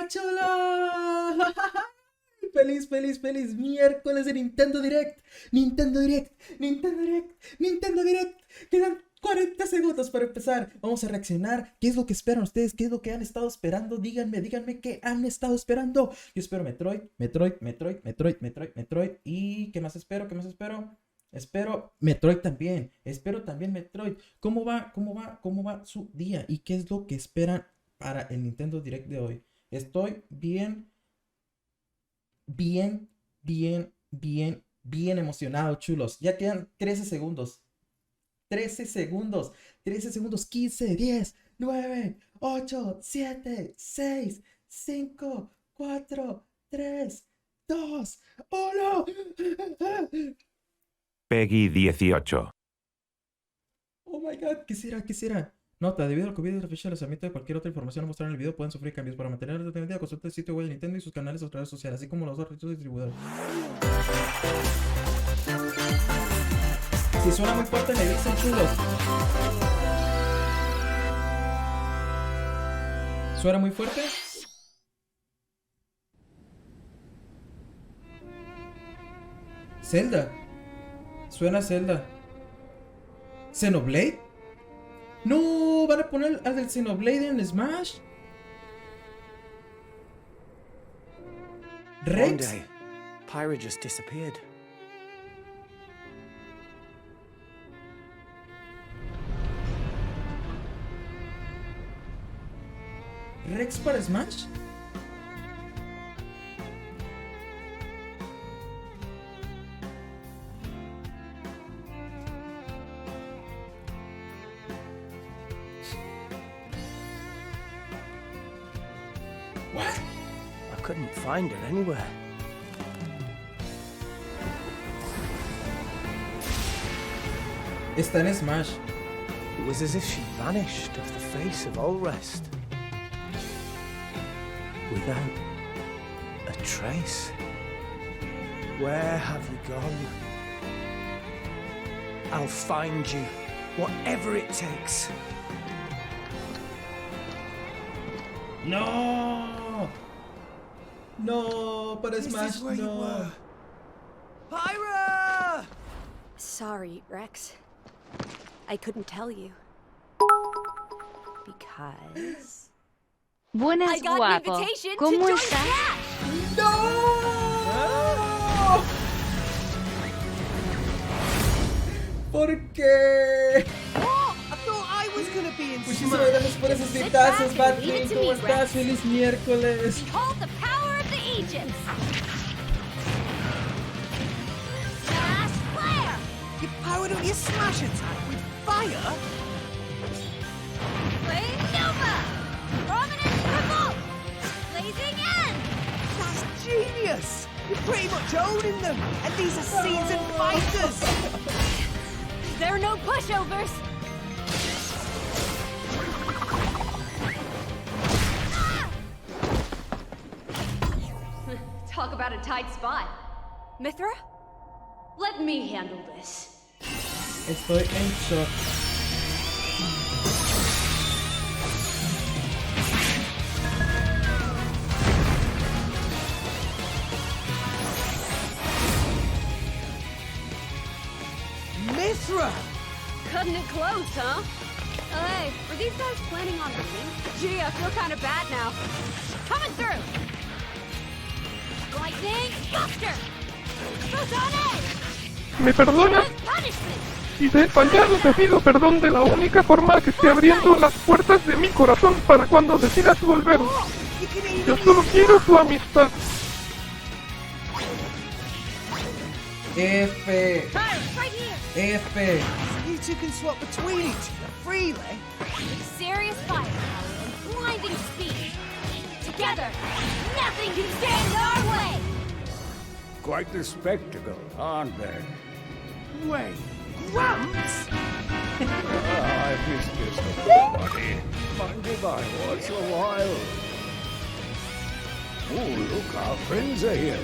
chula! Feliz, feliz, feliz miércoles de Nintendo Direct. Nintendo Direct, Nintendo Direct, Nintendo Direct. Quedan 40 segundos para empezar. Vamos a reaccionar. ¿Qué es lo que esperan ustedes? ¿Qué es lo que han estado esperando? Díganme qué han estado esperando. Yo espero Metroid. ¿Y qué más espero? Espero Metroid también. Espero también Metroid. ¿Cómo va su día? ¿Y qué es lo que esperan para el Nintendo Direct de hoy? Estoy bien emocionado, chulos. Ya quedan 13 segundos. 15, 10, 9, 8, 7, 6, 5, 4, 3, 2, 1. Peggy 18. Oh my god, ¿qué será? Nota, debido al COVID y la fecha de lanzamiento de cualquier otra información mostrada en el video pueden sufrir cambios. Para mantener la alternativa, consulta el sitio web de Nintendo y sus canales o redes sociales, así como los otros distribuidores. Si suena muy fuerte, me dicen, chulos. ¿Suena muy fuerte? Zelda. Suena Zelda. ¿Xenoblade? No, ¿van a poner al del Xenoblade en Smash? Rex. One day, Pyra just disappeared. ¿Rex para Smash? What? I couldn't find her anywhere. Está en Smash. It was as if she vanished off the face of all rest. Without a trace. Where have you gone? I'll find you, whatever it takes. No. No, para Smash no. Pyra! Sorry, Rex. I couldn't tell you. Because... Buenas, guapo. ¿Cómo estás? ¡No! ¿Por qué? Oh, I thought I was gonna be in Muchísimas gracias por esos vitazos, Batman. ¿Cómo estás? ¡Feliz miércoles! Behold the power of the Aegis. Fast flare. You powered up your smash attack with fire? Flame Nova. Prominence revolt. Blazing end. That's genius! You're pretty much owning them, and these are seasoned fighters! There are no pushovers. Talk about a tight spot. Mithra? Let me handle this. Estoy en shock. Mithra! Cutting it close, huh? Hey, are these guys planning on winning? Gee, I feel kind of bad now. Coming through. Lightning Buster. Photonic. ¿Me perdona? Punishment. Si te he fallado, te pido perdón de la única forma que esté abriendo las puertas de mi corazón para cuando decidas volver. Yo solo quiero tu amistad. F. Right here. F. You two can swap between each other freely. Serious firepower and blinding speed. Together, nothing can stand our way. Quite the spectacle, aren't they? Wait, Gramps? I miss this buddy. Mind if I watch a while? Oh, look, our friends are here.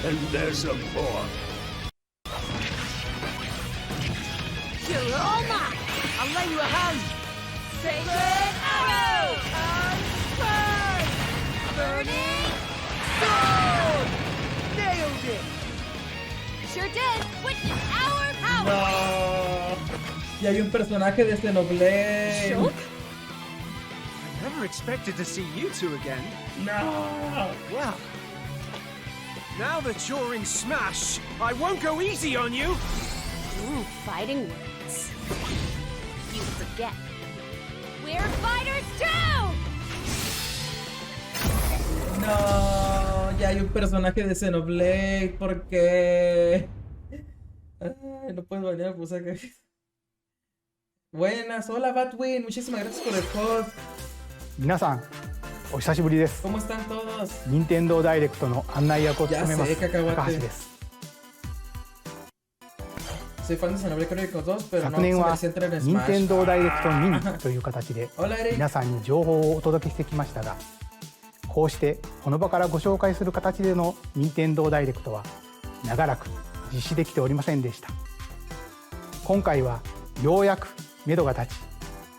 And there's some more. You're all mine. I'll lay you a hand. Sacred arrow. Burning Sure did. Witness our power. No. Y hay un personaje de Xenoblade. I never expected to see you two again. No. Well, now that you're in Smash, I won't go easy on you. Ooh, fighting words. You forget. We're fighters too. No. Y hay un personaje de Xenoblade. ¿Por qué? Ay, no puedo bañar, pues acá. Buenas, hola Batwin, muchísimas gracias por el host. 皆さんお久しぶりです。 ¿Cómo están todos? 任天堂ダイレクトの案内役を務めます Ya sé, Cacahuate. 高橋です。 Soy fan de Xenoblade Chronicles 2, pero 昨 no 年 se は me centra en 任 Smash. 天堂ダイレクトミニという形で Hola Eric. 皆さんに情報をお届けしてきましたが、こうしてこの場からご紹介する形での任天堂ダイレクトは長らく実施できておりませんでした。今回はようやく目処が立ち、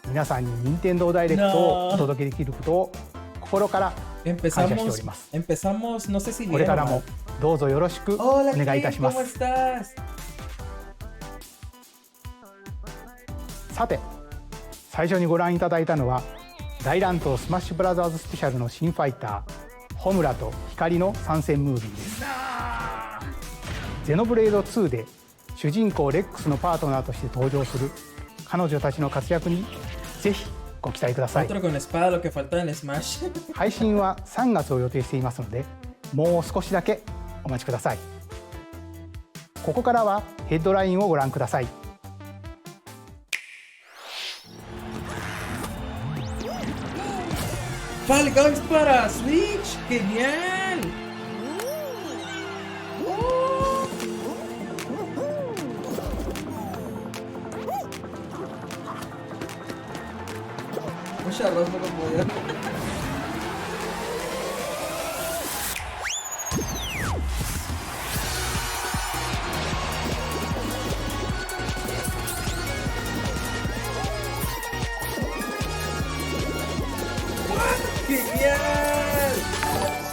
皆さんに任天堂ダイレクトをお届けできることを心から感謝しております。 Empezamos, no sé si これから vieron. もどうぞよろしくお Hola 願いいた Kid, しま ¿cómo す。 estás? さて、最初にご覧いただいたのは大乱闘スマッシュブラザーズスペシャルの新ファイターホムラと光の参戦ムービーです。ゼノブレード2で主人公レックスのパートナーとして登場する彼女たちの活躍にぜひご期待ください。 Otro con espada, lo que falta en Smash. 配信は3月を予定していますので、もう少しだけお待ちください。ここからはヘッドラインをご覧ください。 Fall Guys para Switch, genial. Mucha arroz no lo podía. Genial.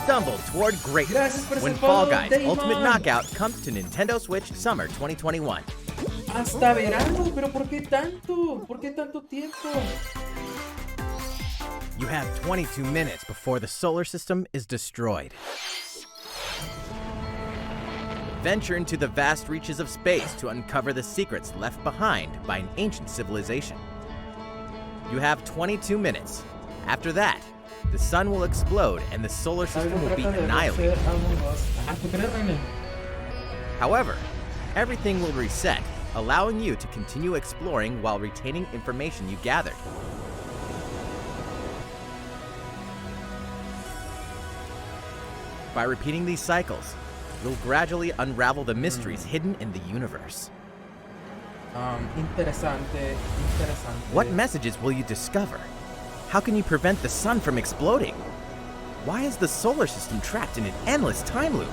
Stumble toward greatness Gracias por ese when Fall follow, Guys Damon. Ultimate Knockout comes to Nintendo Switch Summer 2021. Hasta verano, pero ¿por qué tanto? ¿Por qué tanto tiempo? You have 22 minutes before the solar system is destroyed. Venture into the vast reaches of space to uncover the secrets left behind by an ancient civilization. You have 22 minutes. After that, the sun will explode and the solar system will be annihilated. However, everything will reset, allowing you to continue exploring while retaining information you gathered. By repeating these cycles, you'll gradually unravel the mysteries hidden in the universe. Interesante. What messages will you discover? How can you prevent the sun from exploding? Why is the solar system trapped in an endless time loop?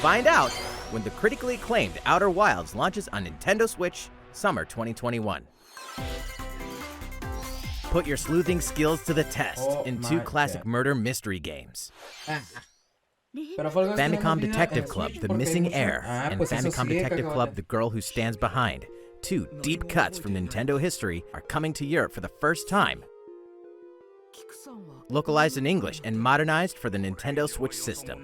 Find out when the critically acclaimed Outer Wilds launches on Nintendo Switch Summer 2021. Put your sleuthing skills to the test in two classic murder mystery games. Famicom Detective Club, The Missing Heir, and Famicom Detective Club, The Girl Who Stands Behind. Two deep cuts from Nintendo history are coming to Europe for the first time. Localized in English and modernized for the Nintendo Switch system.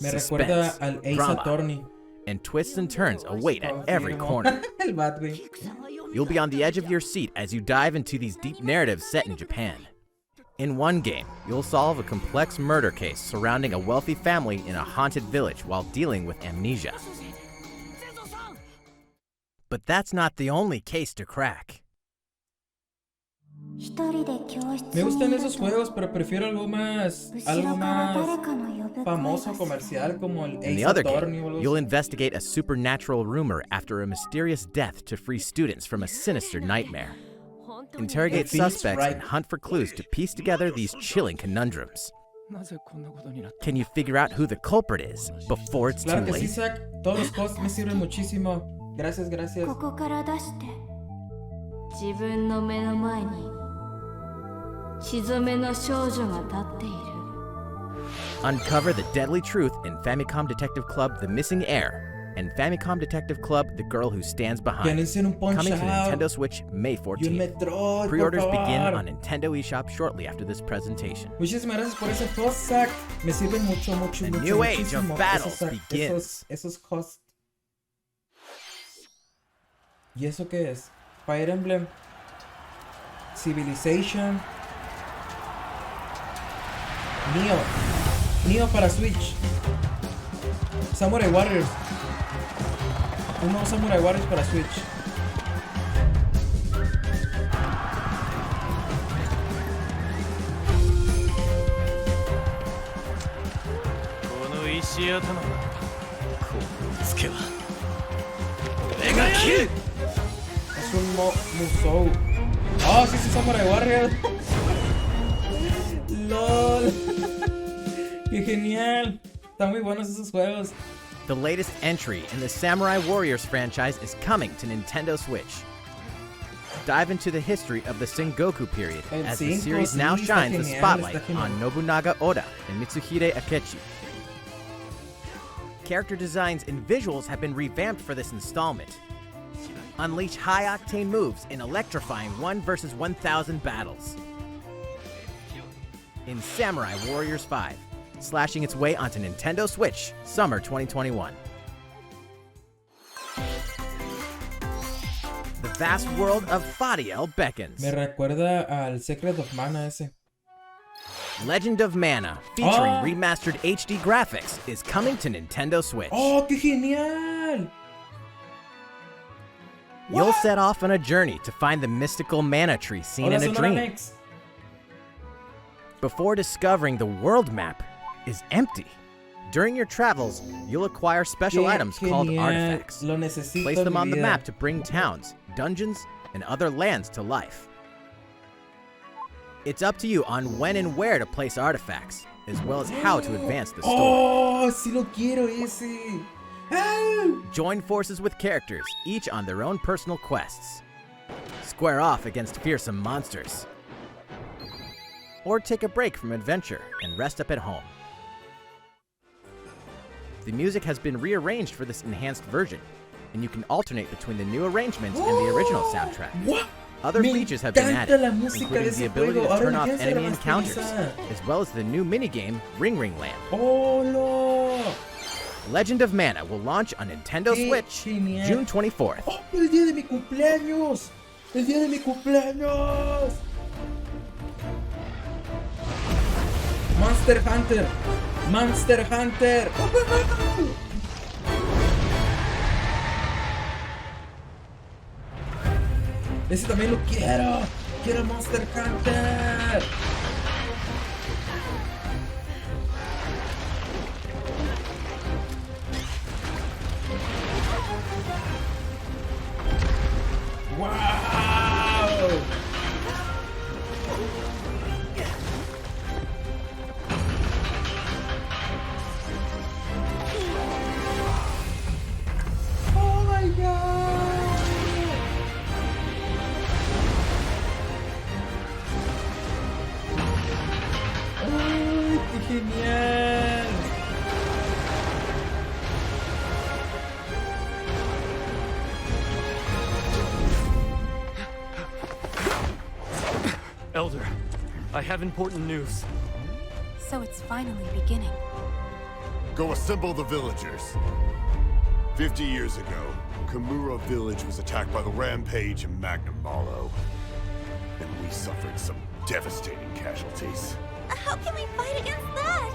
Me recuerda Suspense, al Ace drama, Attorney. and twists and turns await at every corner. El Batwing. You'll be on the edge of your seat as you dive into these deep narratives set in Japan. In one game, you'll solve a complex murder case surrounding a wealthy family in a haunted village while dealing with amnesia. But that's not the only case to crack. Me gustan esos juegos, pero prefiero algo más famoso comercial como el In Ace the other Attorney o game, algo you'll así. investigate a supernatural rumor after a mysterious death to free students from a sinister nightmare. Interrogate It feels suspects right. and hunt for clues to piece together these chilling conundrums. Can you figure out who the culprit is before it's too Claro que sí, late? Zach. Todos los hosts me sirven muchísimo. Gracias, gracias. ここから出して自分の目の前に血染めの少女が立っている。Uncover the deadly truth in Famicom Detective Club The Missing Heir and Famicom Detective Club The Girl Who Stands Que Behind. anuncien un Coming to Punch-Out! Nintendo Switch May Y un 14th. Metroid, Pre-orders por begin favor. on Nintendo eShop shortly after this presentation. Muchísimas gracias por ese host, Zach. Me sirven mucho, The new age of muchísimo battles esos, begins. Esos hosts. ¿Y eso qué es? Fire Emblem. Civilization. Neo para Switch. Samurai Warriors. Un nuevo Samurai Warriors para Switch. Es un Musou. Ah, sí, Samurai Warriors. LOL. Qué genial. Están muy buenos esos juegos. The latest entry in the Samurai Warriors franchise is coming to Nintendo Switch. Dive into the history of the Sengoku period El as the 5, series sí, now está shines the genial, spotlight está genial. on Nobunaga Oda and Mitsuhide Akechi. Character designs and visuals have been revamped for this installment. Unleash high-octane moves in electrifying 1 versus 1,000 battles. In Samurai Warriors 5, slashing its way onto Nintendo Switch, summer 2021. The vast world of Fadiel beckons. Me recuerda al Secret of Mana ese. Legend of Mana, featuring Oh. remastered HD graphics, is coming to Nintendo Switch. ¡Oh, qué genial! You'll set off on a journey to find the mystical mana tree seen Hola, in a Sonora dream. Nex. Before discovering the world map is empty. During your travels, you'll acquire special Qué items called genial. artifacts. Lo necesito Place en them mi on the vida. map to bring towns, dungeons, and other lands to life. It's up to you on when and where to place artifacts, as well as how to advance the story. ¡Oh, sí lo quiero ese! ¡Au! Join forces with characters, each on their own personal quests. Square off against fearsome monsters. Or take a break from adventure and rest up at home. The music has been rearranged for this enhanced version, and you can alternate between the new arrangement and the original soundtrack. What? Other Me features have been encanta added, la música de including ese the ability juego. to Ahora turn lo off quieren hacer enemy encounters, remasterizar. as well as the new minigame Ring Ring Land. ¡Oh, no! Legend of Mana will launch on Nintendo Qué Switch genial. June 24th. ¡Oh, el día de mi cumpleaños! ¡El día de mi cumpleaños! Monster Hunter. Monster Hunter. Ese también lo quiero. Quiero Monster Hunter. ¡Wow! ¡Oh, my God! ¡Ay, qué genial! Elder, I have important news. So it's finally beginning. Go assemble the villagers. 50 years ago, Kamura village was attacked by the Rampage and Magnum Malo. And we suffered some devastating casualties. How can we fight against that?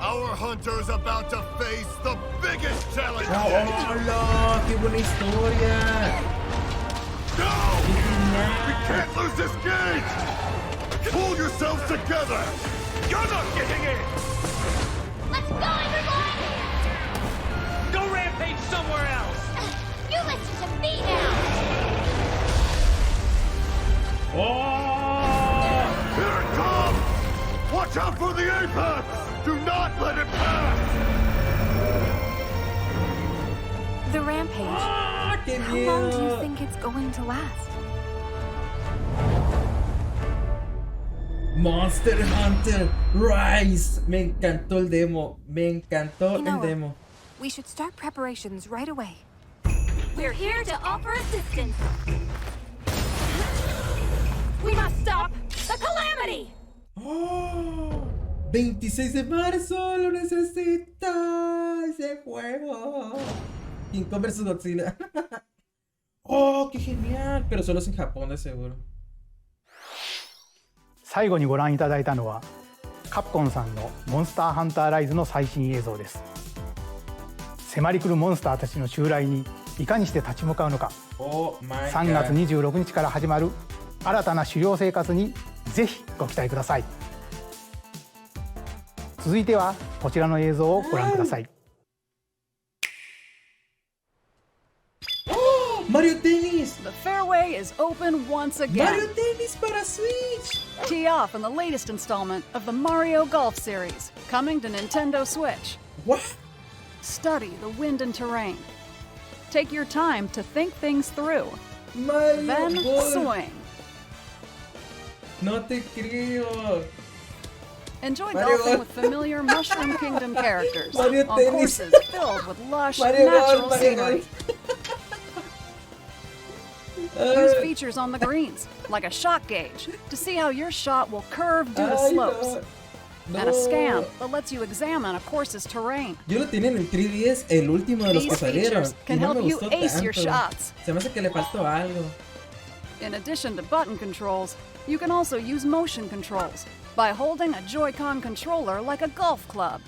Our hunter is about to face the biggest challenge ¡Oh, yet. hola! ¡Qué buena historia! No! ¡Qué We genial! can't lose this gate! Pull yourselves together! You're not getting in! Let's go, everyone! Go rampage somewhere else! You listen to me now! ¡Oh! Here it comes! Watch out for the apex! Do not let it pass! The rampage. ¡Ah, qué How long do you miedo! think it's going to last? Monster Hunter Rise. Me encantó el demo. Me encantó You know el what? demo. We should start preparations right away. We're here to offer assistance. We must stop the calamity. ¡Oh! 26 de marzo, lo necesita ese juego. King Kong vs Godzilla. ¡Oh, qué genial! Pero solo es en Japón, de seguro. 最後にご覧いただいたのはカプコンさんのモンスターハンターライズの最新映像です。迫り来るモンスターたちの襲来にいかにして立ち向かうのか、3月26日から始まる新たな狩猟生活にぜひご期待ください。続いてはこちらの映像をご覧ください。Mario Tennis! The fairway is open once again. Mario Tennis para Switch! Tee off in the latest installment of the Mario Golf series, coming to Nintendo Switch. What? Study the wind and terrain. Take your time to think things through. Mario Then Golf. swing. No te creo. Enjoy Mario golfing Golf. with familiar Mushroom Kingdom characters Mario on Tennis. courses filled with lush, Mario natural Golf, Mario scenery. Use features on the greens, like a shot gauge, to see how your shot will curve due to Ay, slopes. no. And a scan that lets you examine a course's terrain. Yo lo tenía en el 3DS, el último de los que These salieron. features can Y no me help you gustó ace your tanto. shots. Se me hace que le faltó algo. In addition to button controls, you can also use motion controls by holding a Joy-Con controller like a golf club.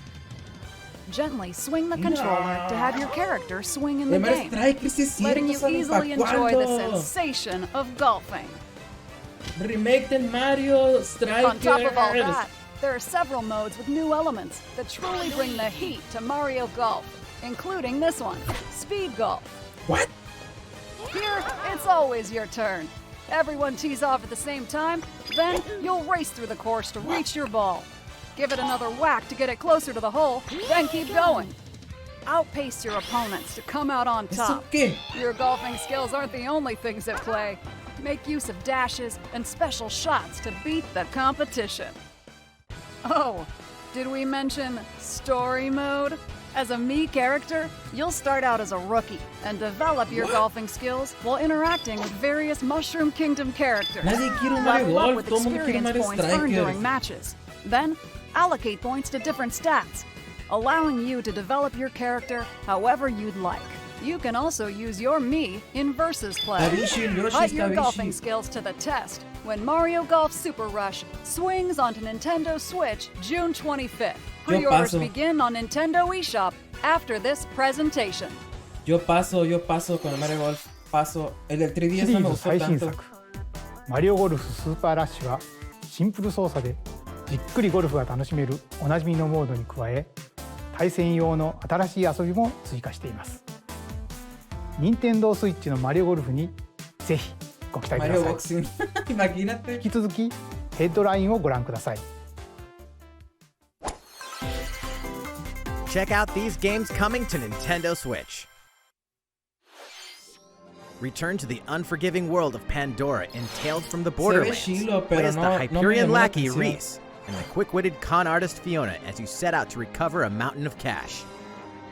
Gently swing the controller to have your character swing in the Mario game, Strikers, sí es letting you cierto, ¿saben easily pa' enjoy the cuándo? sensation of golfing. Remake del Mario Strikers. On top of all that, there are several modes with new elements that truly bring the heat to Mario Golf, including this one, Speed Golf. What? Here, it's always your turn. Everyone tees off at the same time, then you'll race through the course to reach your ball. Give it another whack to get it closer to the hole, then keep going. Outpace your opponents to come out on top. Your golfing skills aren't the only things at play. Make use of dashes and special shots to beat the competition. Oh, did we mention story mode? As a Mii character, you'll start out as a rookie and develop your golfing skills while interacting with various Mushroom Kingdom characters. Nadie quiere un Mario Level up Golf, with todo el mundo quiere experience Mario points earned during Strikers. matches. Then, allocate points to different stats, allowing you to develop your character however you'd like. You can also use your Mii in versus play. Tabishi, Yoshi, Put your Tabishi. golfing skills to the test when Mario Golf Super Rush swings onto Nintendo Switch June 25th. Pre-orders paso. begin on Nintendo eShop after this presentation. Yo paso con el Mario Golf. Paso. El del 3DS シリno me ーズ gustó 最新 tanto. 作マリオゴルフスーパーラッシュはシンプル操作でじっくりゴルフが楽しめるおなじみのモードに加え対戦用の新しい遊びも追加しています。任天堂スイッチのマリオゴルフにぜひご期待くだ Mario さい。 Boxing. Imagínate. 引き続きヘッドラインをご覧ください。 Check out these games coming to Nintendo Switch. Return to the unforgiving world of Pandora in Tales from the Borderlands. chilo, Play pero as the no me Hyperion llamó la lackey atención. Reese and the quick-witted con artist Fiona as you set out to recover a mountain of cash.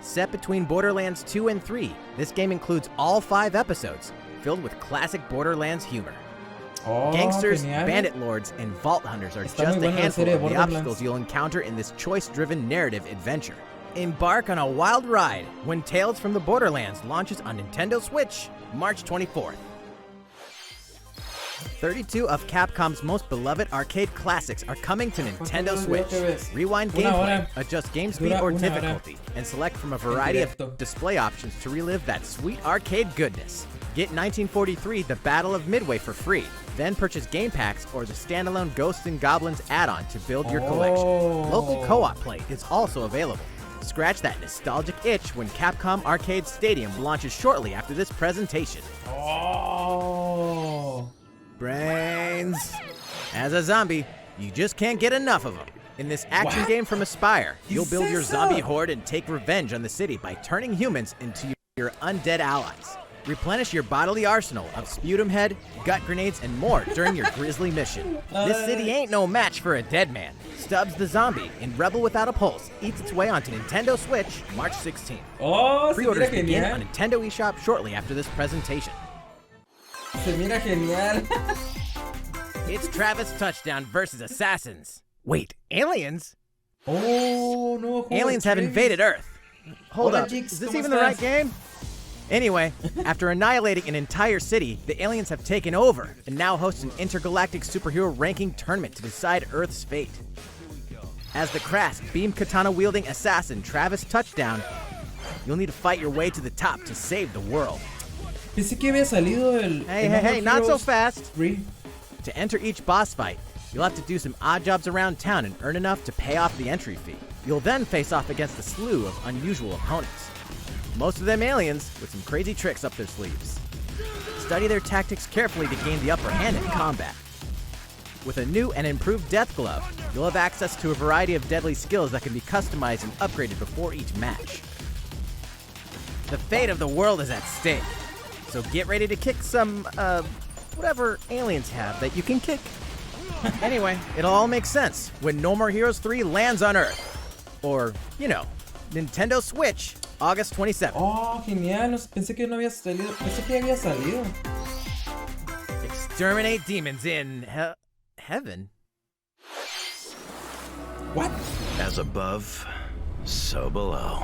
Set between Borderlands 2 and 3, this game includes all 5 episodes, filled with classic Borderlands humor. Oh, Gangsters, genial. bandit lords, and vault hunters are Está just muy a buena la handful serie de of the Borderlands. obstacles you'll encounter in this choice-driven narrative adventure. Embark on a wild ride when Tales from the Borderlands launches on Nintendo Switch, March 24th. 32 of Capcom's most beloved arcade classics are coming to Nintendo Switch. Rewind Una gameplay, hora. adjust game speed Dura or una hora. difficulty, and select from a variety of directo. display options to relive that sweet arcade goodness. Get 1943 The Battle of Midway for free, then purchase game packs or the standalone Ghosts and Goblins add-on to build your collection. Local co-op play is also available. Scratch that nostalgic itch when Capcom Arcade Stadium launches shortly after this presentation. Oh. Brains. As a zombie, you just can't get enough of them. In this action game from Aspyr, you'll build your zombie horde and take revenge on the city by turning humans into your undead allies. Replenish your bodily arsenal of sputum head, gut grenades, and more during your grisly mission. This city ain't no match for a dead man. Stubbs the Zombie in Rebel Without a Pulse eats its way onto Nintendo Switch March 16th. Oh, Pre-orders se mira begin genial. on Nintendo eShop shortly after this presentation. Se mira genial. It's Travis Touchdown versus Assassins. Wait, aliens? Oh, no. Aliens have invaded Earth. Hold up, is this even the right game? Anyway, after annihilating an entire city, the aliens have taken over and now host an intergalactic superhero ranking tournament to decide Earth's fate. As the crass, beam katana-wielding assassin Travis Touchdown, you'll need to fight your way to the top to save the world. Pensé que había salido el... Hey, not so fast. 3. To enter each boss fight, you'll have to do some odd jobs around town and earn enough to pay off the entry fee. You'll then face off against a slew of unusual opponents. Most of them aliens with some crazy tricks up their sleeves. Study their tactics carefully to gain the upper hand in combat. With a new and improved death glove, you'll have access to a variety of deadly skills that can be customized and upgraded before each match. The fate of the world is at stake, so get ready to kick some, whatever aliens have that you can kick. Anyway, it'll all make sense when No More Heroes 3 lands on Earth. Or, you know, Nintendo Switch, August 27th. Oh, genial. Pensé que no había salido. Pensé que había salido. Exterminate demons in heaven. What? As above, so below.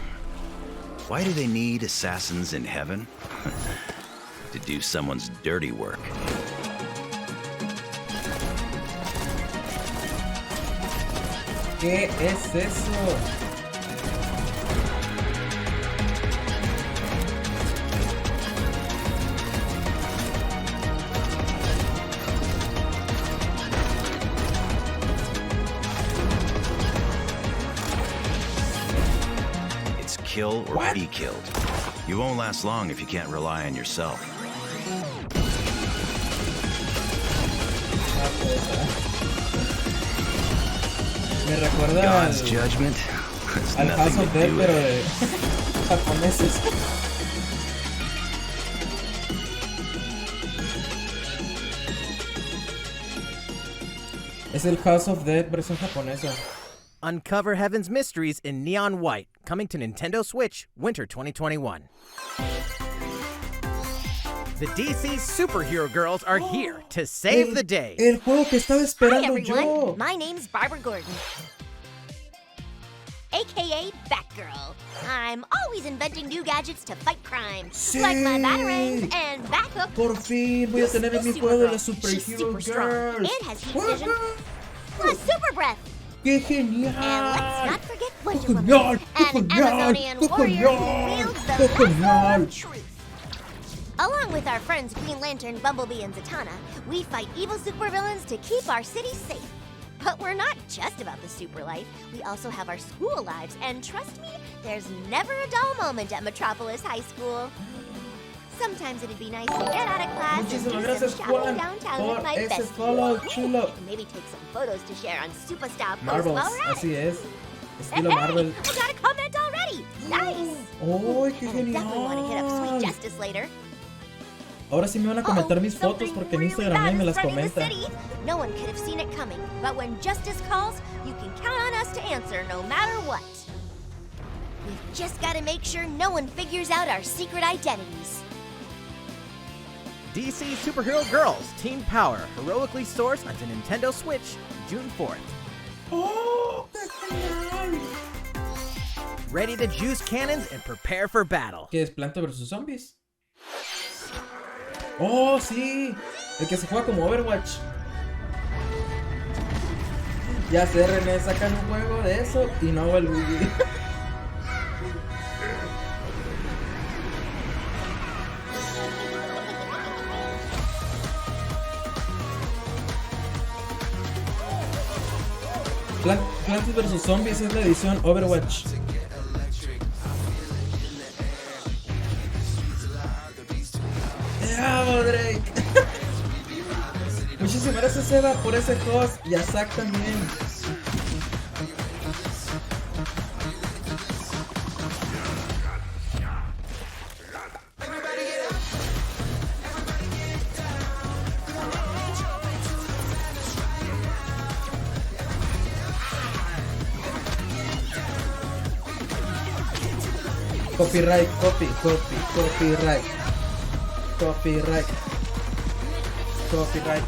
Why do they need assassins in heaven? To do someone's dirty work. ¿Qué es eso? It's kill or be killed. You won't last long if you can't rely on yourself. Me recuerda God's judgment has al House nothing of to Dead, do pero with de japoneses. Es el House of Dead versión japonesa. Uncover Heaven's mysteries in neon white, coming to Nintendo Switch winter 2021. The DC superhero girls are here to save the day. El juego que estaba Hi, esperando everyone. yo. My name's Barbara Gordon, aka Batgirl. I'm always inventing new gadgets to fight crime, Sí. like my batarangs and Bathook. Por fin voy a tener en mi juego de las Superhero Girls. And has heat vision, plus super breath. ¡Qué genial! And let's not forget Wonder ¡Qué Woman, genial! ¡Qué an genial! Amazonian ¡Qué warrior who genial! wields the ¡Qué lasso genial! of truth. Along with our friends Green Lantern, Bumblebee, and Zatanna, we fight evil supervillains to keep our city safe. But we're not just about the super life. We also have our school lives, and trust me, there's never a dull moment at Metropolis High School. Sometimes it'd be nice to get out of class and do Muchísimas some gracias, shopping Juan, downtown por with my ese bestie. follow chulo. And maybe take some photos to share on Superstar Post Marvels, while we're at it. así es. Estilo Hey, Marvel. I got a comment already. Nice. ¡Oh, qué And I definitely want to hit up Sweet genial! Justice later. Ahora sí me van a comentar mis fotos porque en Instagram nadie me las comenta. No one could have seen it coming, but when justice calls, you can count on us to answer no matter what. We've just got to make sure no one figures out our secret identities. DC Superhero Girls Teen Power heroically soars onto Nintendo Switch June 4th. ¡Oh, qué genial! Ready to juice cannons and prepare for battle. ¿Qué es Planta vs Zombies? ¡Oh, sí! El que se juega como Overwatch. Ya sé, René, sacan un juego de eso y no hago el Wii. Plantas vs Zombies es la edición Overwatch. ¡Bravo, Drake! Muchísimas gracias, Eva, por ese host y a Zack también. Copyright, copyright. Copyright. Copyright.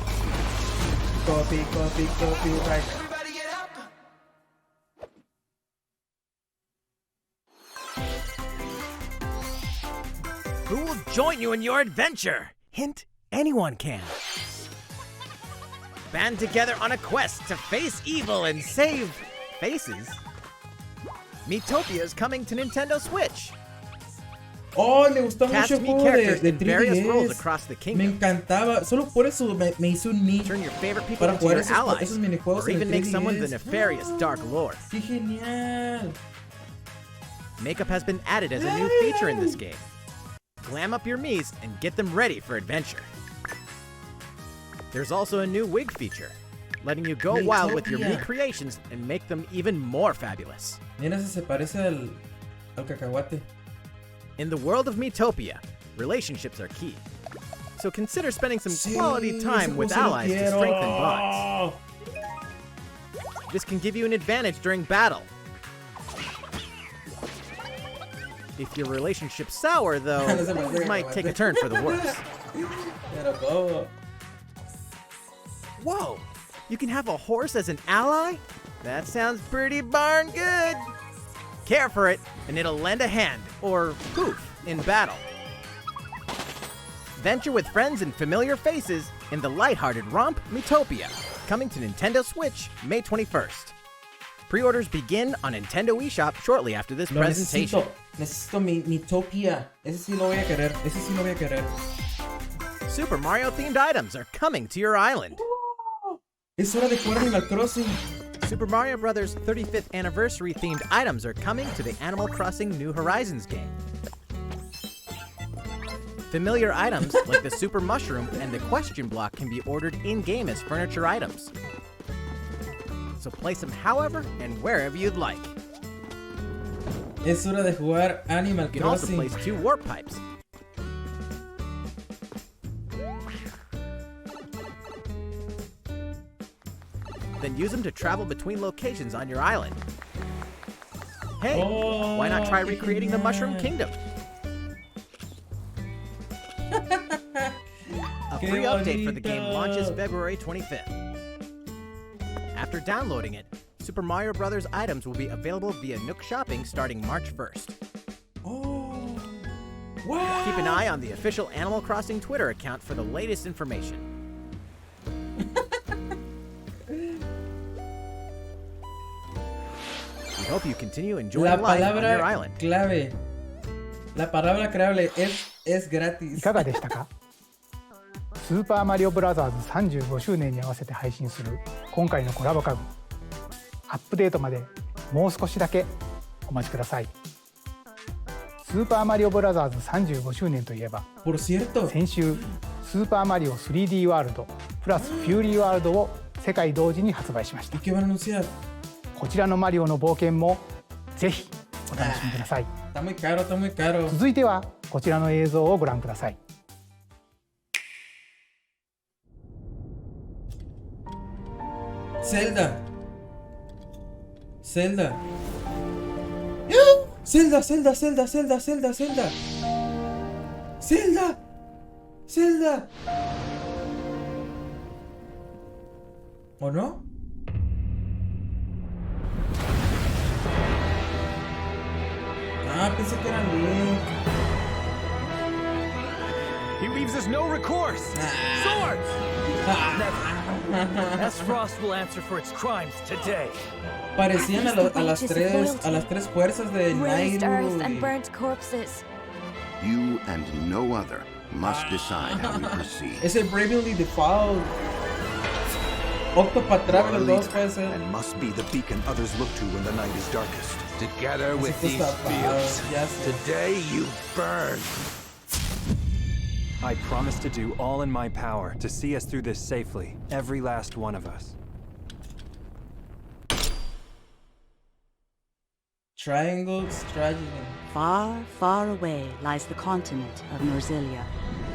Copyright. Who will join you in your adventure? Hint, anyone can. Band together on a quest to face evil and save faces. Miitopia is coming to Nintendo Switch. Oh, me gustó Cast mucho el me juego characters de in various roles 3DS. across the Me kingdom. encantaba. Solo por eso me hizo un nick Turn your favorite people para into jugar your allies, esos minijuegos or en even el make 3DS. someone the nefarious Dark Lord. ¡Qué genial! Makeup has been added as a new feature in this game. Glam up your Miis and get them ready for adventure. There's also a new wig feature, letting you go wild with your Mii Miitopia. creations and make them even more fabulous. Mira si se parece al cacahuate. In the world of Miitopia, relationships are key. So consider spending some quality time with allies to strengthen bonds. This can give you an advantage during battle. If your relationship's sour, though, it might take a turn for the worse. Whoa! You can have a horse as an ally? That sounds pretty darn good! Care for it, and it'll lend a hand, or poof, in battle. Venture with friends and familiar faces in the lighthearted romp Miitopia, coming to Nintendo Switch May 21st. Pre-orders begin on Nintendo eShop shortly after this presentation. Necesito Miitopia. Ese sí lo voy a querer. Ese sí lo voy a querer. Super Mario themed items are coming to your island. Es hora de jugar Animal Crossing. Super Mario Bros. 35th anniversary themed items are coming to the Animal Crossing New Horizons game. Familiar items like the Super Mushroom and the Question Block can be ordered in-game as furniture items. So place them however and wherever you'd like. Es hora de jugar Animal You can also Crossing. place 2 warp pipes. Then use them to travel between locations on your island. Hey, why not try recreating the Mushroom Kingdom? A free update for the game launches February 25th. After downloading it, Super Mario Bros. Items will be available via Nook Shopping starting March 1st. Wow. Keep an eye on the official Animal Crossing Twitter account for the latest information. We hope you continue enjoying life on your island. Clave. La palabra clave es gratis. いかがでしたか？スーパーマリオブラザーズ35周年に合わせて配信する今回のコラボ家具。アップデートまでもう少しだけお待ちください。スーパーマリオブラザーズ35周年といえば、先週スーパーマリオ 3D ワールドプラスフューリーワールドを世界同時に発売しました。こちらのマリオの冒険もぜひお楽しみください。続いてはこちらの映像をご覧ください。Zelda. Zelda. Zelda, Zelda, Zelda, Zelda, Zelda, Zelda. Zelda. Zelda. ¿O no? Ah, pensé que era Link. He leaves us no recourse. Swords! Never. S. Frost will answer for its crimes today. Parecían a las tres fuerzas de Raised earth Nairu. and burnt corpses. You and no other must decide how we proceed. Ese Bravely Default. Octopath Traveler 2 puede ser. And must be the beacon others look to when the night is darkest. Together with these fields, today you burn. I promise to do all in my power to see us through this safely, every last one of us. Triangle Strategy. Far, far away lies the continent of Norzilia,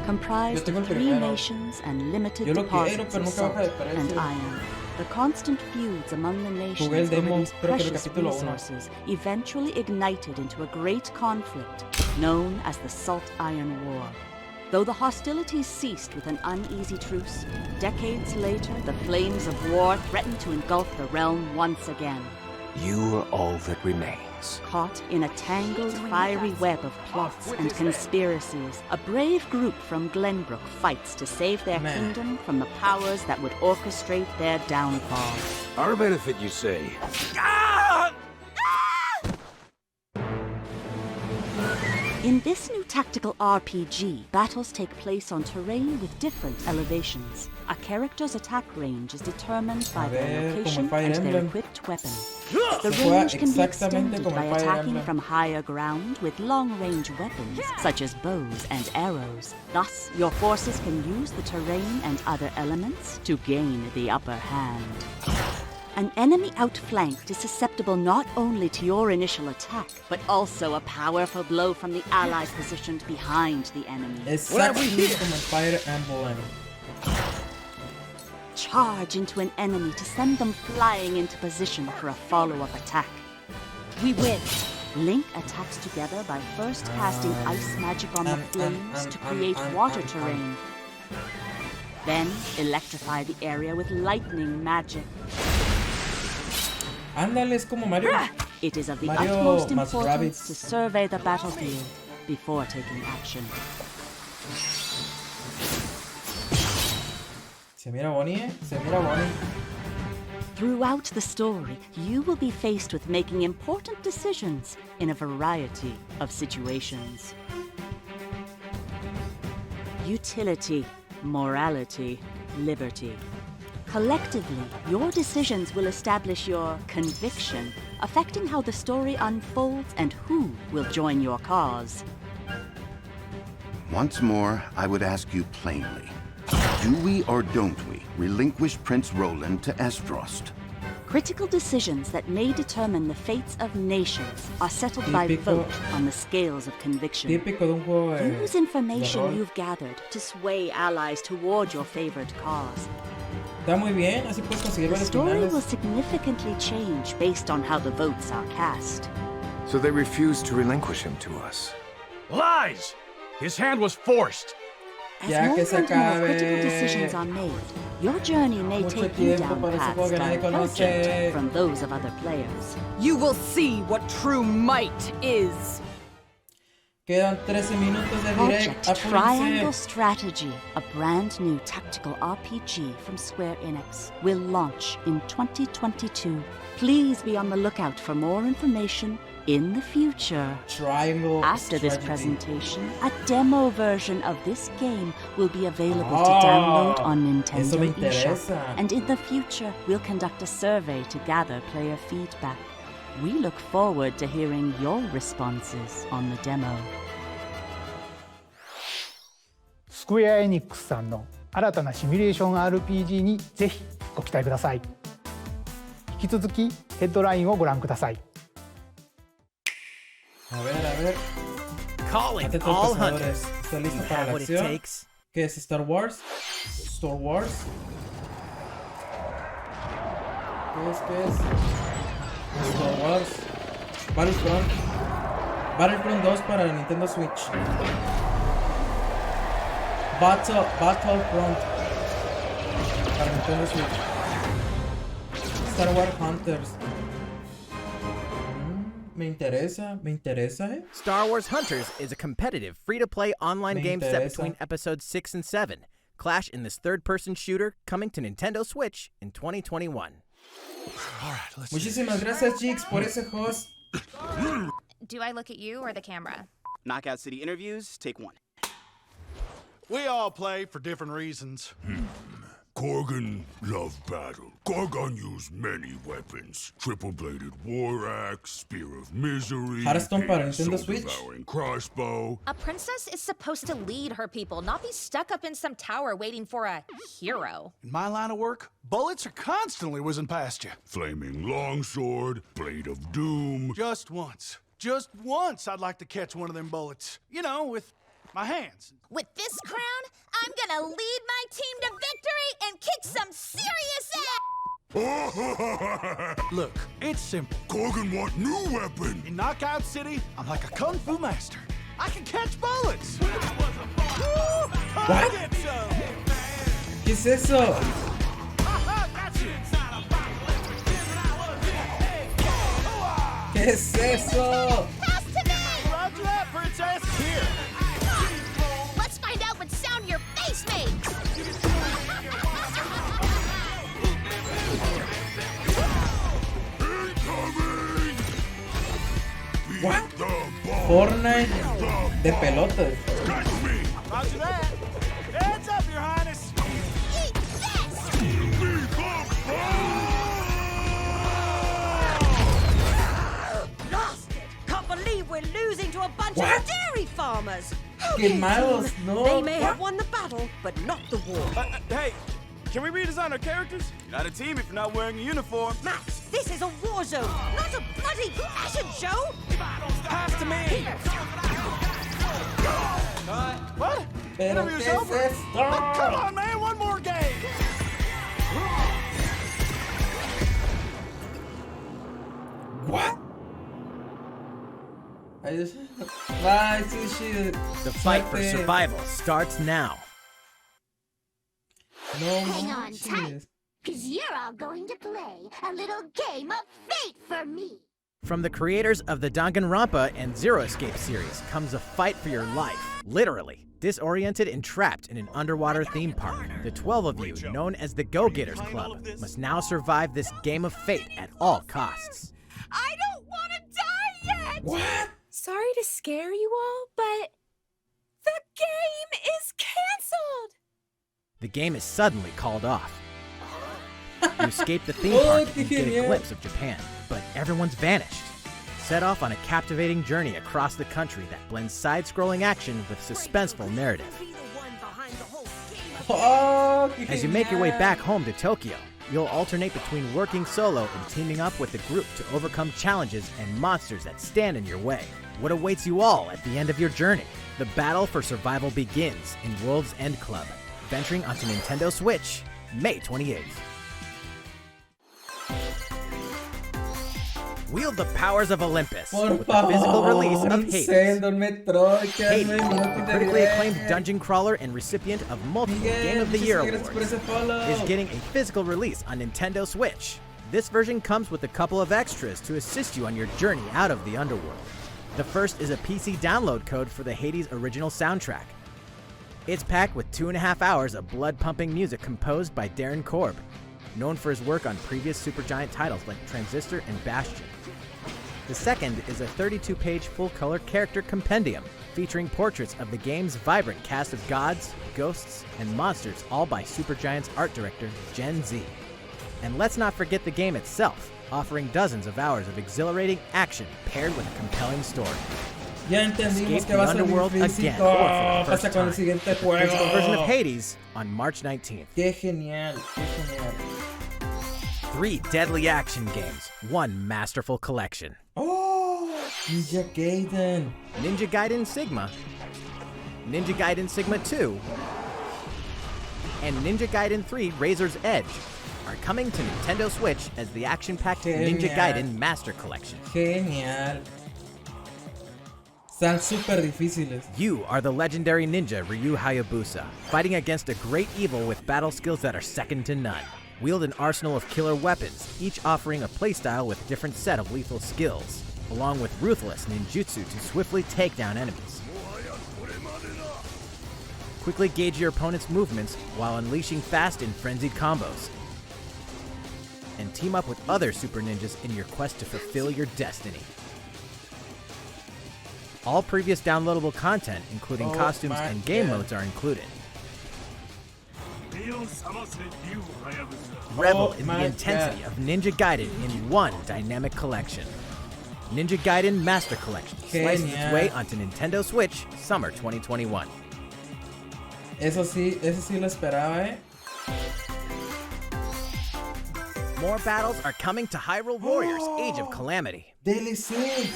comprised Yo tengo of el 3 primero. nations and limited Yo lo quiero, deposits pero of nunca baja de salt precio. and iron. The constant feuds among the nations Jugué el over demo, these creo que el precious capítulo 1. resources eventually ignited into a great conflict known as the Salt Iron War. Though the hostilities ceased with an uneasy truce, decades later the flames of war threatened to engulf the realm once again. You are all that remains. Caught in a tangled, fiery web of plots and conspiracies, a brave group from Glenbrook fights to save their kingdom from the powers that would orchestrate their downfall. Our benefit, you say? In this new tactical RPG, battles take place on terrain with different elevations. A character's attack range is determined by their location and their equipped weapon. The range can be extended by attacking from higher ground with long-range weapons, such as bows and arrows. Thus, your forces can use the terrain and other elements to gain the upper hand. An enemy outflanked is susceptible not only to your initial attack, but also a powerful blow from the allies positioned behind the enemy. Exactly como Fire Emblem. Charge into an enemy to send them flying into position for a follow-up attack. We win! Link attacks together by first casting ice magic on the flames to create water terrain. Then electrify the area with lightning magic. Ándale, es como Mario. It is of the Mario utmost más importance rabbits. to survey the battlefield before taking action. Se mira Bonnie, Se mira Bonnie. Throughout the story, you will be faced with making important decisions in a variety of situations. Utility, morality, liberty. Collectively, your decisions will establish your conviction, affecting how the story unfolds and who will join your cause. Once more, I would ask you plainly. Do we or don't we relinquish Prince Roland to Estrost? Critical decisions that may determine the fates of nations are settled by vote on the scales of conviction. Típico de un juego de Use information rol. you've gathered to sway allies toward your favored cause. Está muy bien, así puedes conseguir The varios story will finales. significantly change based on how the votes are cast. So they refused to relinquish him to us. Lies! His hand was forced. As Ya more que se fundamental critical acabe. decisions are made, your journey may Mucho take you tiempo down para ese paths juego que nadie divergent conoce. from those of other players. You will see what true might is. Quedan 13 minutos de direct. Project Triangle Apúrense. Strategy, a brand new tactical RPG from Square Enix, will launch in 2022. Please be on the lookout for more information in the future. Triangle After this Strategy. presentation, a demo version of this game will be available to Ah, download on eso me Nintendo eShop. interesa. And in the future, we'll conduct a survey to gather player feedback. We look forward to hearing your responses on the demo. スクエア・エニックスさんの新たなシミュレーション RPG にぜひご期待ください。引き続きヘッドラインをご覧ください。A ver, a ver. Calling Atentos all cazadores. hunters. ¿Está listo You para have la what it acción? takes. ¿Qué es Star Wars? Star Wars. ¿Qué es? Star Wars. Battlefront. Battlefront 2 para Nintendo Switch. Battlefront para Nintendo Switch. Star Wars Hunters. Me interesa, eh. Star Wars Hunters is a competitive, free-to-play online Me game set interesa. between episodes 6 and 7. Clash in this third-person shooter coming to Nintendo Switch in 2021. Muchísimas gracias, Jix, por ese host. Do I look at you or the camera? Knockout City interviews, take one. We all play for different reasons. Korgan loved battle. Korgan used many weapons. Triple-bladed war axe, spear of misery, Hearthstone para Nintendo Switch. soul-devouring crossbow. A princess is supposed to lead her people, not be stuck up in some tower waiting for a hero. In my line of work, bullets are constantly whizzing past you. Flaming longsword, blade of doom. Just once I'd like to catch one of them bullets. You know, with my hands. With this crown, I'm gonna lead my team to victory and kick some serious ass! Look, it's simple. Kogan want new weapon. In Knockout City, I'm like a kung fu master. I can catch bullets. What? ¿Qué es eso? ¿Qué es eso? Pass to me! Roger that, princess. Here. Let's find out what sound your face makes! What? Fortnite de pelotas. Roger that. Heads up, your highness. Eat this! Lost it! Can't believe we're losing to a bunch What? of dairy farmers! Qué malos, no. They may What? have won the battle, but not the war. Hey, can we redesign our characters? You're not a team if you're not wearing a uniform. Max, this is a war zone, not a bloody fashion show! Pass to me! What? Pero Interview's ¿qué es over. esto? Come on, man. One more game. What? I just... Bye, sushi. The fight for survival starts now. No Hang on manches. tight, because you're all going to play a little game of fate for me. From the creators of the Danganronpa and Zero Escape series comes a fight for your life, literally. Disoriented and trapped in an underwater theme park, the 12 of you, known as the Go-Getters Club, must now survive this game of fate at all costs. I don't want to die yet! What? Sorry to scare you all, but the game is canceled! The game is suddenly called off. You escape the theme park and get a glimpse of Japan, but everyone's vanished. Set off on a captivating journey across the country that blends side-scrolling action with suspenseful narrative. Oh, As you make your way back home to Tokyo, you'll alternate between working solo and teaming up with a group to overcome challenges and monsters that stand in your way. What awaits you all at the end of your journey? The battle for survival begins in World's End Club, venturing onto Nintendo Switch, May 28th. Wield the powers of Olympus with the physical release of Hades. Hades, the critically acclaimed dungeon crawler and recipient of multiple Game of the Year awards, is getting a physical release on Nintendo Switch. This version comes with a couple of extras to assist you on your journey out of the underworld. The first is a PC download code for the Hades original soundtrack. It's packed with 2.5 hours of blood-pumping music composed by Darren Korb, known for his work on previous Supergiant titles like Transistor and Bastion. The second is a 32-page full-color character compendium featuring portraits of the game's vibrant cast of gods, ghosts, and monsters, all by Supergiant's art director, Gen Z. And let's not forget the game itself, offering dozens of hours of exhilarating action paired with a compelling story. Ya entendimos Escape que the va a ser underworld muy again, físico. or for the Pasa first con el time, siguiente with the physical version of juego. Hades on March 19th. Qué genial, qué genial. 3 deadly action games, 1 masterful collection. Oh, Ninja Gaiden. Ninja Gaiden Sigma, Ninja Gaiden Sigma 2, and Ninja Gaiden 3 Razor's Edge are coming to Nintendo Switch as the action-packed Ninja Genial. Gaiden Master Collection. Genial. Están súper difíciles. You are the legendary ninja Ryu Hayabusa, fighting against a great evil with battle skills that are second to none. Wield an arsenal of killer weapons, each offering a playstyle with a different set of lethal skills, along with ruthless ninjutsu to swiftly take down enemies. Quickly gauge your opponent's movements while unleashing fast and frenzied combos. And team up with other super ninjas in your quest to fulfill your destiny. All previous downloadable content, including costumes my and game God. modes, are included. Revel in the intensity of Ninja Gaiden in one dynamic collection. Ninja Gaiden Master Collection slices its Genial. way onto Nintendo Switch Summer 2021. Eso sí lo esperaba, More battles are coming to Hyrule Warriors Age of Calamity. DLC.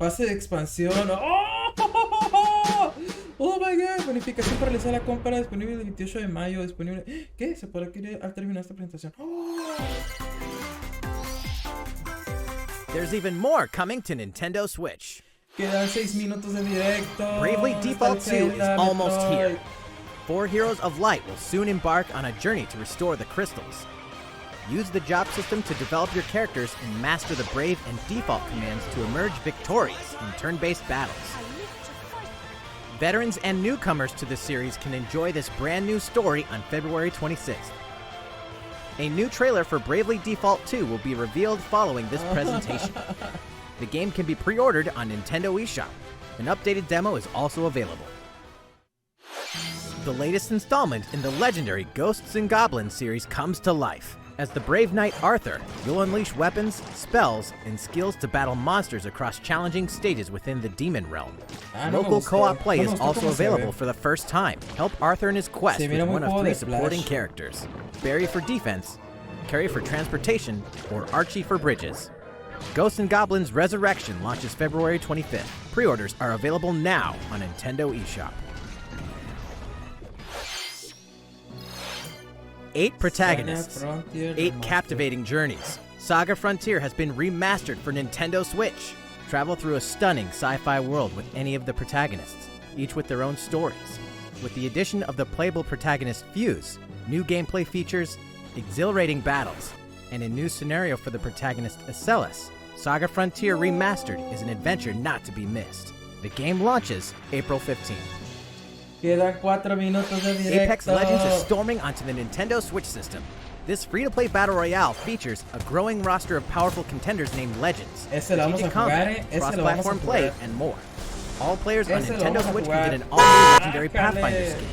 Pase de expansión. ¡Oh! Oh my god. Bonificación para realizar la compra disponible el 28 de mayo. Disponible. ¿Qué? Se podrá adquirir al terminar esta presentación. ¡Oh! There's even more coming to Nintendo Switch. Quedan 6 minutos de directo. Bravely Default 2 is almost here. 4 Heroes of Light will soon embark on a journey to restore the crystals. Use the job system to develop your characters and master the Brave and Default commands to emerge victorious in turn-based battles. Veterans and newcomers to the series can enjoy this brand new story on February 26th. A new trailer for Bravely Default 2 will be revealed following this presentation. The game can be pre-ordered on Nintendo eShop. An updated demo is also available. The latest installment in the legendary Ghosts and Goblins series comes to life. As the brave knight Arthur, you'll unleash weapons, spells, and skills to battle monsters across challenging stages within the demon realm. Local co-op play is also available for the first time. Help Arthur in his quest with one of 3 supporting characters: Barry for defense, Carrie for transportation, or Archie for bridges. Ghosts and Goblins Resurrection launches February 25th. Pre-orders are available now on Nintendo eShop. 8 protagonists, 8 captivating journeys. Saga Frontier has been remastered for Nintendo Switch. Travel through a stunning sci-fi world with any of the protagonists, each with their own stories. With the addition of the playable protagonist Fuse, new gameplay features, exhilarating battles, and a new scenario for the protagonist Acellus, Saga Frontier Remastered is an adventure not to be missed. The game launches April 15th. Quedan 4 minutos de directo. Apex Legends is storming onto the Nintendo Switch system. This free-to-play battle royale features a growing roster of powerful contenders named Legends, strategic combat, cross-platform play, and more. All players on Nintendo Switch can get an all-new legendary Pathfinder skin,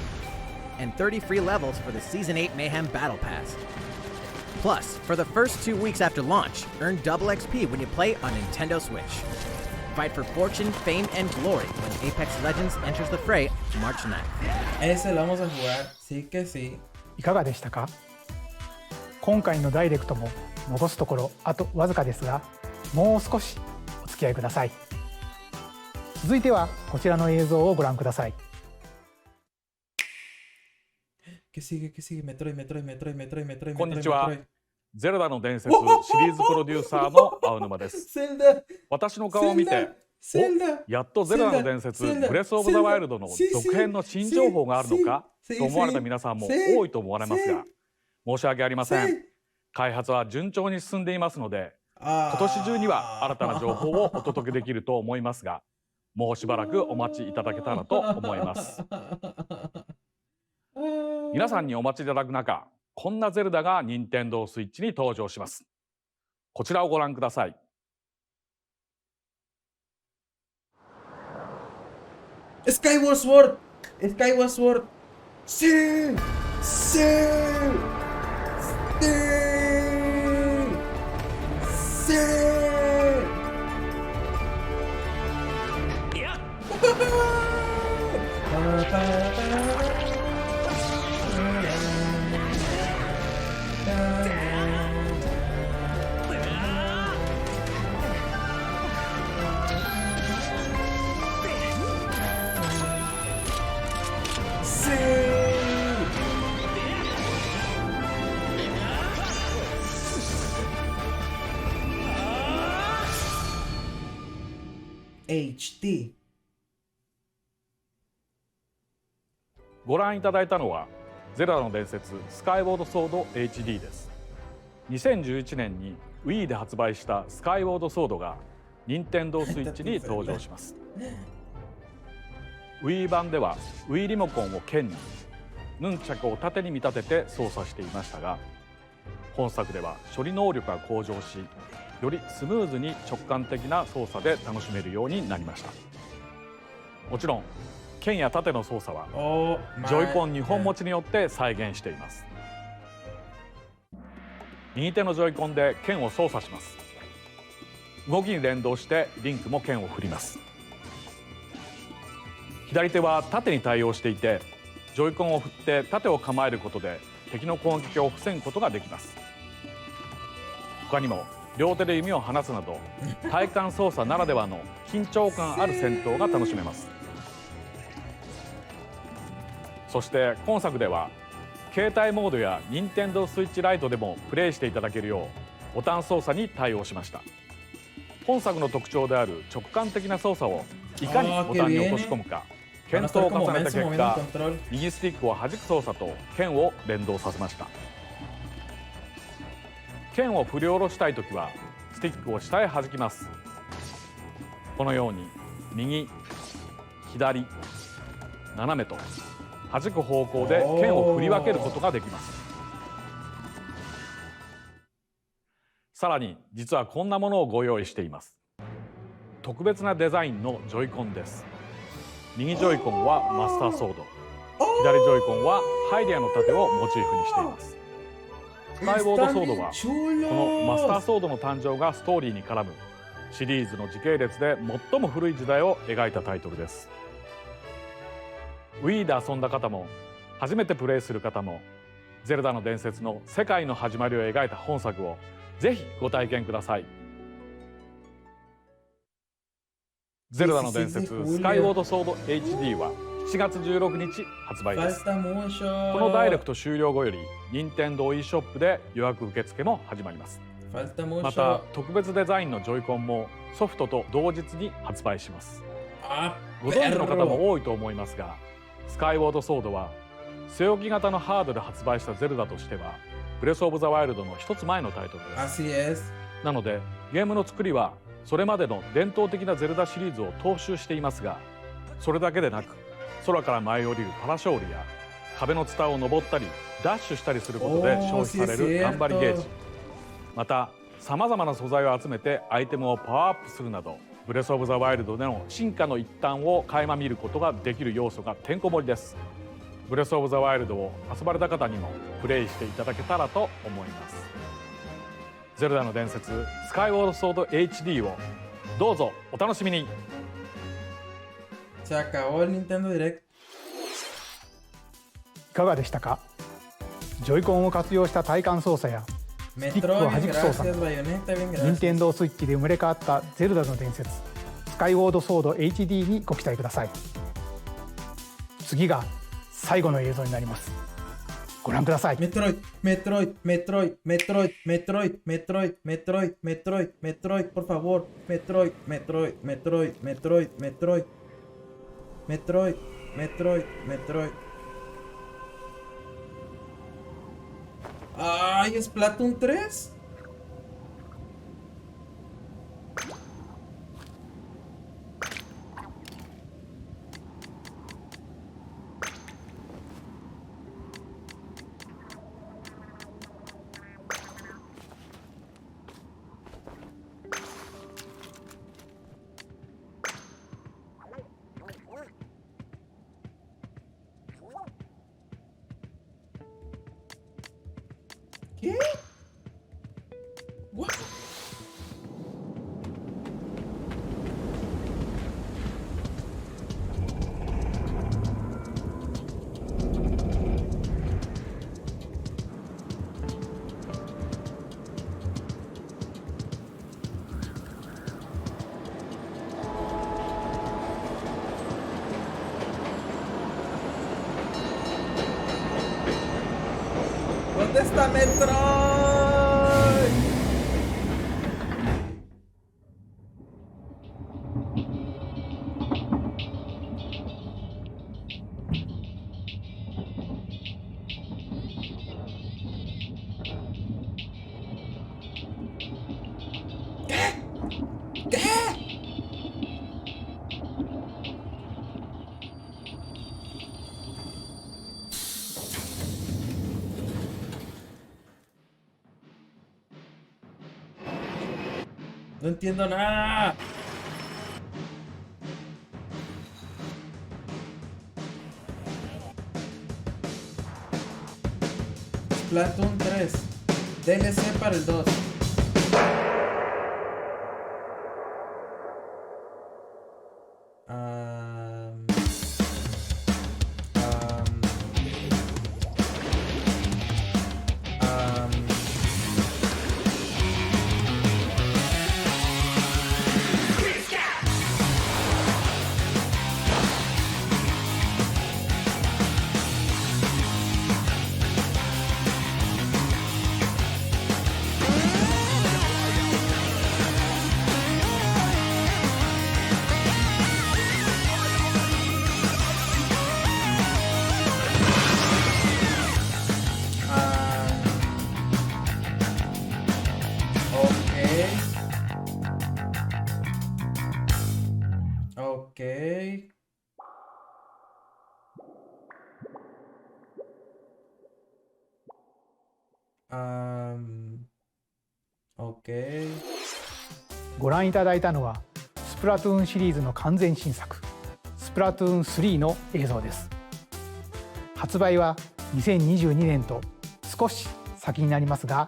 and 30 free levels for the Season 8 Mayhem Battle Pass. Plus, for the first 2 weeks after launch, earn double XP when you play on Nintendo Switch. Fight for fortune, fame, and glory when Apex Legends enters the fray March 9th. Ese lo vamos a jugar, sí que sí. いかがでしたか？今回のダイレクトも残すところあとわずかですが、もう少しお付き合いください。続いてはこちらの映像をご覧ください。¿Qué sigue? ¿Qué sigue? Metroid. こんにちは。ゼルダの伝説シリーズプロデューサーの青沼です。私の顔を見て、やっとゼルダの伝説ブレスオブザワイルドの続編の新情報があるのかと思われた皆さんも多いと思われますが、申し訳ありません。開発は順調に進んでいますので、今年中には新たな情報をお届けできると思いますが、もうしばらくお待ちいただけたらと思います。皆さんにお待ちいただく中、こんなゼルダが任天堂スイッチに登場します。こちらをご覧ください。Skyward Sword! Skyward Sword! ¡Sí! ¡Sí! ¡Sí! ¡Sí! HD ご覧いただいたのはゼルダの伝説スカイウォードソード HD です。2011年に Wii で発売したスカイウォードソードが任天堂スイッチに登場します。Wii 版では Wii リモコンを剣に、ヌンチャクを縦に見立てて操作していましたが、本作では処理能力が向上し、よりスムーズに直感的な操作で楽しめるようになりました。もちろん剣や盾の操作はジョイコン2本持ちによって再現しています。右手のジョイコンで剣を操作します。動きに連動してリンクも剣を振ります。左手は盾に対応していて、ジョイコンを振って盾を構えることで敵の攻撃を防ぐことができます。他にも両手で弓を放つなど体感操作ならではの緊張感ある戦闘が楽しめます。そして今作では携帯モードや任天堂スイッチライトでもプレイしていただけるようボタン操作に対応しました。本作の特徴である直感的な操作をいかにボタンに落とし込むか検討を重ねた結果、右スティックを弾く操作と剣を連動させました。剣を振り下ろしたいときはスティックを下へ弾きます。このように右、左、斜めと弾く方向で剣を振り分けることができます。さらに実はこんなものをご用意しています。特別なデザインのジョイコンです。右ジョイコンはマスターソード、左ジョイコンはハイデアの盾をモチーフにしています。スカイウォードソードはこのマスターソードの誕生がストーリーに絡むシリーズの時系列で最も古い時代を描いたタイトルです。Wii で遊んだ方も初めてプレイする方もゼルダの伝説の世界の始まりを描いた本作をぜひご体験ください。ゼルダの伝説スカイウォードソード HD は7月16日発売です。このダイレクト終了後より任天堂 e ショップで予約受付も始まります。また特別デザインのジョイコンもソフトと同日に発売します。ご存知の方も多いと思いますが、スカイウォードソードは据え置き型のハードで発売したゼルダとしてはブレスオブザワイルドの一つ前のタイトルです。なのでゲームの作りはそれまでの伝統的なゼルダシリーズを踏襲していますが、それだけでなく空から舞い降りるパラショールや壁のツタを登ったりダッシュしたりすることで消費される頑張りゲージ、またさまざまな素材を集めてアイテムをパワーアップするなどブレスオブザワイルドでの進化の一端を垣間見ることができる要素がてんこ盛りです。ブレスオブザワイルドを遊ばれた方にもプレイしていただけたらと思います。ゼルダの伝説スカイウォードソード HD をどうぞお楽しみに。Se acabó el Nintendo Direct。いかがでしたか。ジョイコンを活用した体感操作やスティックを弾く操作、任天堂スイッチで生まれ変わったゼルダの伝説スカイウォードソード HD にご期待ください。次が最後の映像になります。ご覧ください。メトロイ、メトロイ、メトロイ、メトロイ、メトロイ、メトロイ、メトロイ、メトロイ、メトロイ、por favor、メトロイ、メトロイ、メトロイ、メトロイ、メトロイ、メトロイ、メトロイ、メトロイ。Ay, ¿es Splatoon 3? ¿Qué? What? ¿Dónde está Metroid? No entiendo nada. Splatoon 3. DLC para el 2. Ok. Ok. ご覧いただいたのはスプラトゥーンシリーズの完全新作スプラトゥーン3の映像です。発売は2022年と少し先になりますが、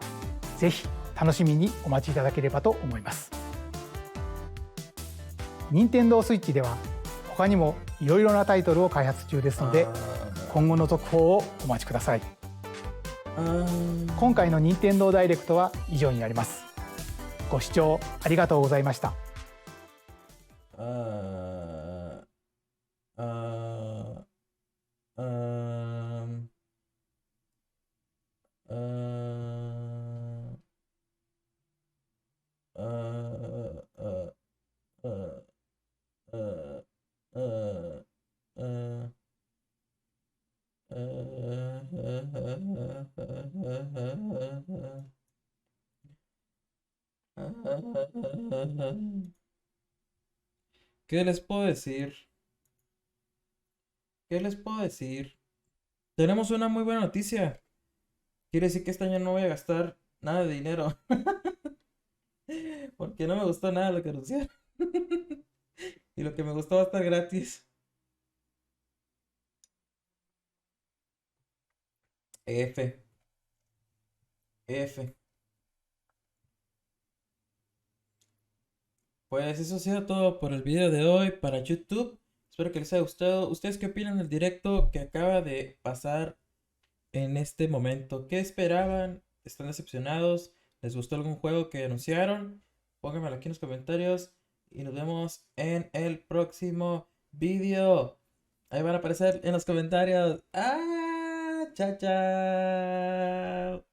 ぜひ楽しみにお待ちいただければと思います。任天堂スイッチでは他にもいろいろなタイトルを開発中ですので、今後の続報をお待ちください。今回の任天堂ダイレクトは以上になります。ご視聴ありがとうございました。¿Qué les puedo decir? ¿Qué les puedo decir? Tenemos una muy buena noticia. Quiere decir que este año no voy a gastar nada de dinero. Porque no me gustó nada lo que anunciaron. Y lo que me gustó va a estar gratis. F. Pues eso ha sido todo por el video de hoy para YouTube. Espero que les haya gustado. ¿Ustedes qué opinan del directo que acaba de pasar en este momento? ¿Qué esperaban? ¿Están decepcionados? ¿Les gustó algún juego que anunciaron? Pónganmelo aquí en los comentarios. Y nos vemos en el próximo video. Ahí van a aparecer en los comentarios. ¡Ah! ¡Chao, chao!